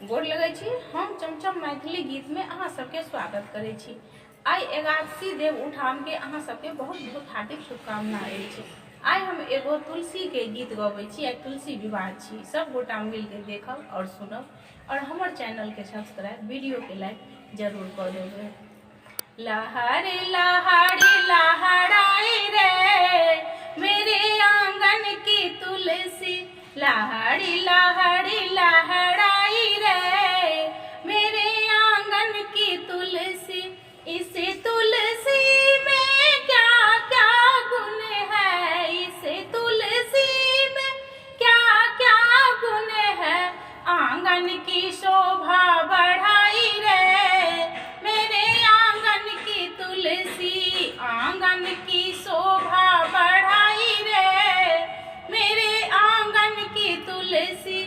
गोर लगै छी। हम चमचम मैथिली गीत में अहाँ सबके स्वागत करै छी। आई एकादशी देव उठान के अहाँ सबके बहुत बहुत हार्दिक शुभकामना अछि। आई हम एगो तुलसी के गीत गबै छी। आई तुलसी विवाह छी। सब गोटा मिल के देखब और सुनब और हमर चैनल के सब्सक्राइब, वीडियो के लाइक जरूर कर देबै। लहरे लहरे लहराई रे मेरे आंगन की तुलसी, लहरी लहरी लहराई रे मेरे आंगन की तुलसी। इस तुलसी में क्या क्या गुण है, इस तुलसी में क्या क्या गुण है, आंगन की शोभा बढ़ाई रे मेरे आंगन की तुलसी, आंगन की शोभा बढ़ाई रे मेरे आंगन की तुलसी।